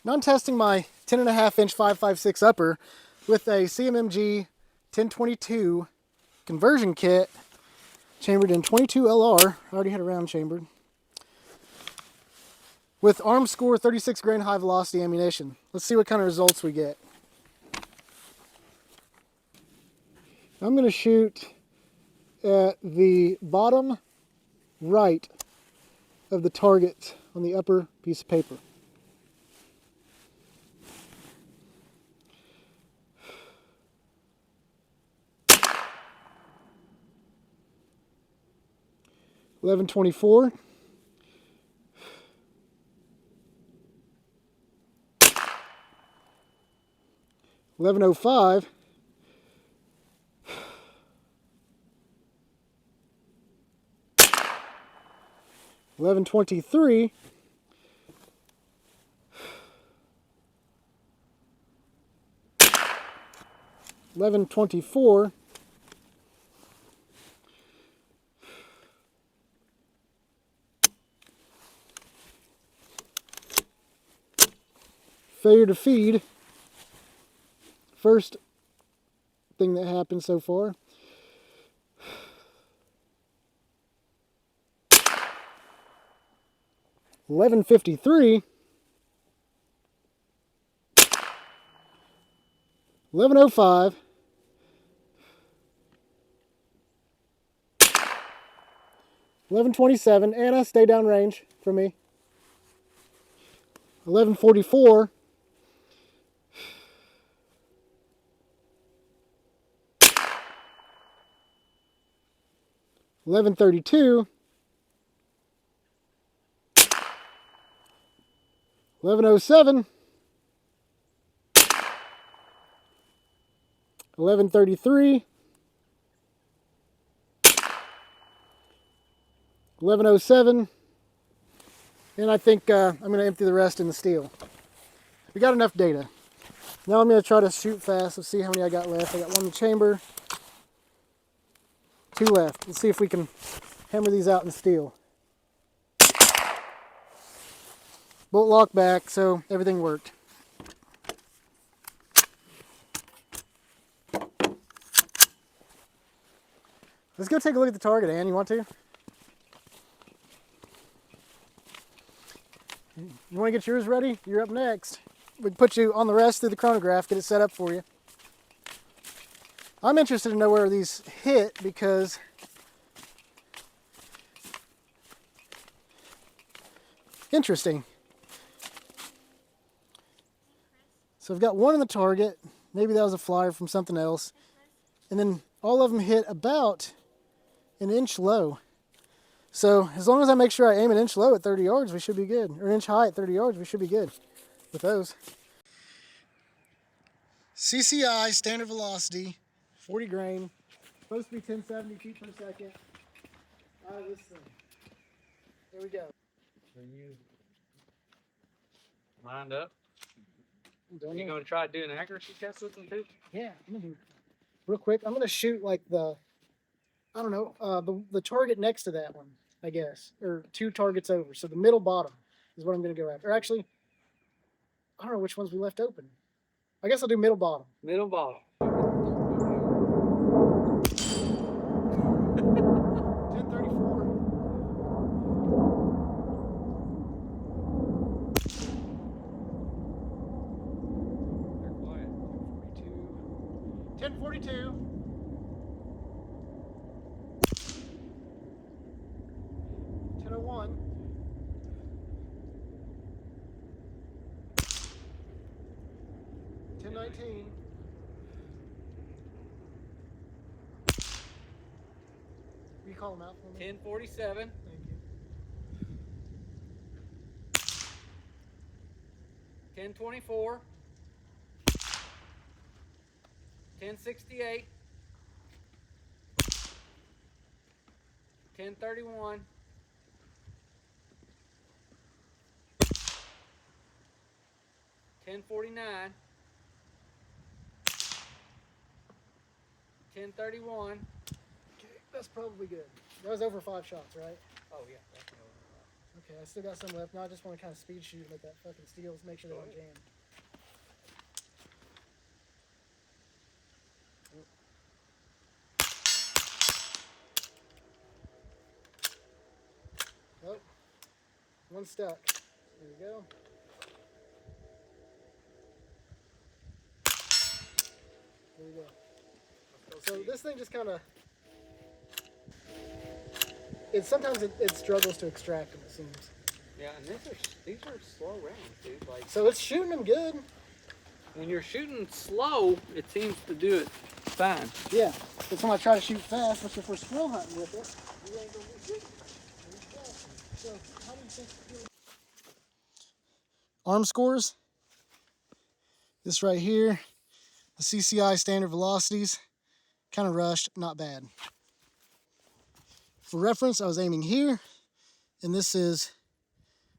Now I'm testing my 10.5 inch 5.56 upper with a CMMG 1022 conversion kit chambered in 22LR. I already had a round chambered. With Armscor 36 grain high velocity ammunition. Let's see what kind of results we get. I'm going to shoot at the bottom right of the target on the upper piece of paper. $11.24. $11.05. $11.23. $11.24. Failure to feed. First thing that happened so far. $11.53. $11.05. $11.27. Anna, stay downrange from me. $11.44. $11.32. $11.07. $11.33. $11.07. And I think I'm going to empty the rest in the steel. We got enough data. Now I'm going to try to shoot fast. Let's see how many I got left. I got one in the chamber. 2 left. Let's see if we can hammer these out in steel. Bolt lock back, so everything worked. Let's go take a look at the target, Ann. You want to? You want to get yours ready? You're up next. We can put you on the rest through the chronograph, get it set up for you. I'm interested to know where these hit because interesting. So I've got one in the target. Maybe that was a flyer from something else. And then all of them hit about an inch low. So as long as I make sure I aim an inch low at 30 yards, we should be good. Or an inch high at 30 yards, we should be good with those. CCI Standard Velocity, 40 grain, supposed to be 1070 feet per second. Out of this thing. Here we go. Are you lined up? Are you going to try to do an accuracy test with them too? Yeah, I'm gonna do real quick. I'm gonna shoot like the, I don't know, the target next to that one, I guess, or 2 targets over. So the middle bottom is what I'm gonna go after. Or actually, I don't know which ones we left open. I guess I'll do middle bottom. Middle bottom. 1042. 1001. 1019. Will you call them out for me? 1047. Thank you. 1024. 1068. 1031. 1049. 1031. Okay, that's probably good. That was over 5 shots, right? Oh yeah, definitely over Okay, I still got some left. Now I just want to kind of speed shoot at that fucking steel to make sure they don't jam. Oh, one stuck. There we go. There we go. So this thing just kind of, sometimes it struggles to extract them, it seems. Yeah, and these are slow rounds, dude. Like, so it's shooting them good. when you're shooting slow, it seems to do it fine. Yeah, but when I try to shoot fast, which if we're squirrel hunting with it, you ain't gonna be shooting. So how do you think Armscors? This right here, the CCI Standard Velocities, kind of rushed, not bad. For reference, I was aiming here, and this is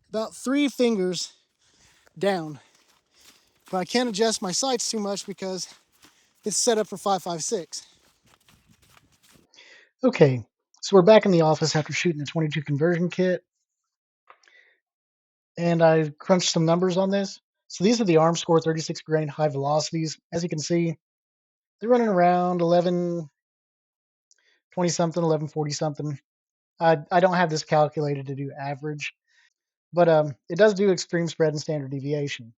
about 3 fingers down. But I can't adjust my sights too much because it's set up for 5.56. Okay, so we're back in the office after shooting the 22 conversion kit, and I crunched some numbers on this. So these are the Armscor 36 grain high velocities. As you can see, they're running around 1120 something, 1140 something. I don't have this calculated to do average, but it does do extreme spread and standard deviation.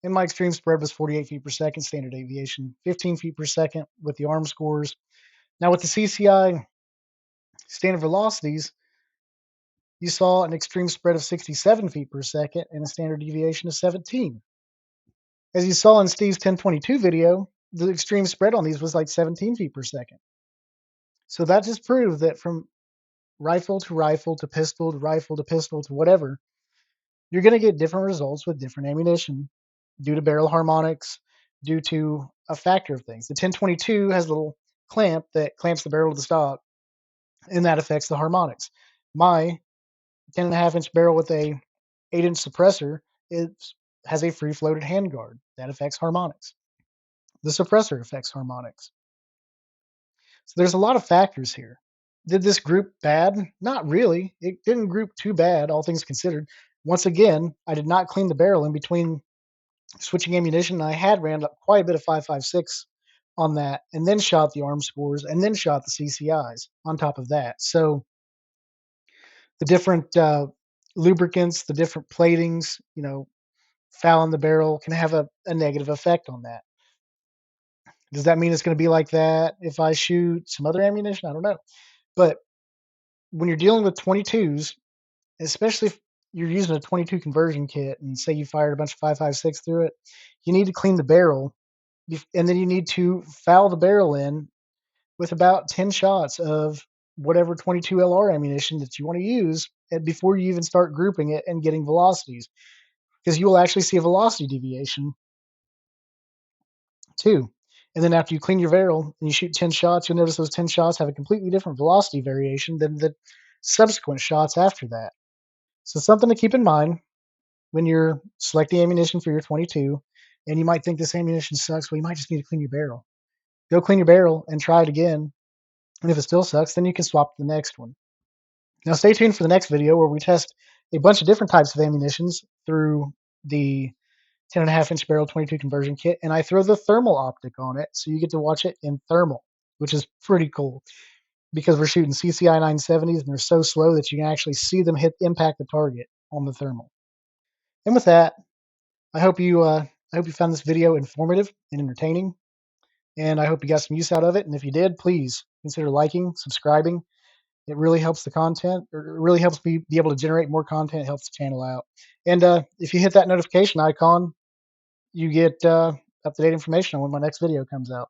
And my extreme spread was 48 feet per second, standard deviation 15 feet per second with the Armscors. Now with the CCI standard velocities, you saw an extreme spread of 67 feet per second and a standard deviation of 17. As you saw in Steve's 1022 video, the extreme spread on these was like 17 feet per second. So that just proved that from rifle to rifle to pistol to rifle to pistol to whatever, you're going to get different results with different ammunition due to barrel harmonics, due to a factor of things. The 1022 has a little clamp that clamps the barrel to the stock, and that affects the harmonics. My 10.5-inch barrel with a 8-inch suppressor, it has a free floated handguard that affects harmonics. The suppressor affects harmonics. So there's a lot of factors here. Did this group bad? Not really. It didn't group too bad, all things considered. Once again, I did not clean the barrel in between switching ammunition. I had ran up quite a bit of 5.56 on that, and then shot the Armscors, and then shot the CCIs on top of that. So the different lubricants, the different platings, fouling the barrel can have a negative effect on that. Does that mean it's going to be like that if I shoot some other ammunition? I don't know. But when you're dealing with 22s, especially if you're using a 22 conversion kit and say you fired a bunch of 5.56 through it, you need to clean the barrel, and then you need to foul the barrel in with about 10 shots of whatever 22LR ammunition that you want to use before you even start grouping it and getting velocities, because you will actually see a velocity deviation too. And then after you clean your barrel and you shoot 10 shots, you'll notice those 10 shots have a completely different velocity variation than the subsequent shots after that. So something to keep in mind when you're selecting ammunition for your 22, and you might think this ammunition sucks. Well, you might just need to clean your barrel. Go clean your barrel and try it again. And if it still sucks, then you can swap to the next one. Now stay tuned for the next video where we test a bunch of different types of ammunitions through the 10.5-inch barrel 22 conversion kit, and I throw the thermal optic on it, so you get to watch it in thermal, which is pretty cool because we're shooting CCI 970s and they're so slow that you can actually see them impact the target on the thermal. And with that, I hope you found this video informative and entertaining, and I hope you got some use out of it. And if you did, please consider liking, subscribing. It really helps the content, or it really helps me be able to generate more content. It helps the channel out. And if you hit that notification icon, you get up-to-date information on when my next video comes out.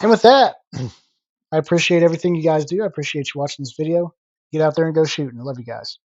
And with that, I appreciate everything you guys do. I appreciate you watching this video. Get out there and go shooting. I love you guys.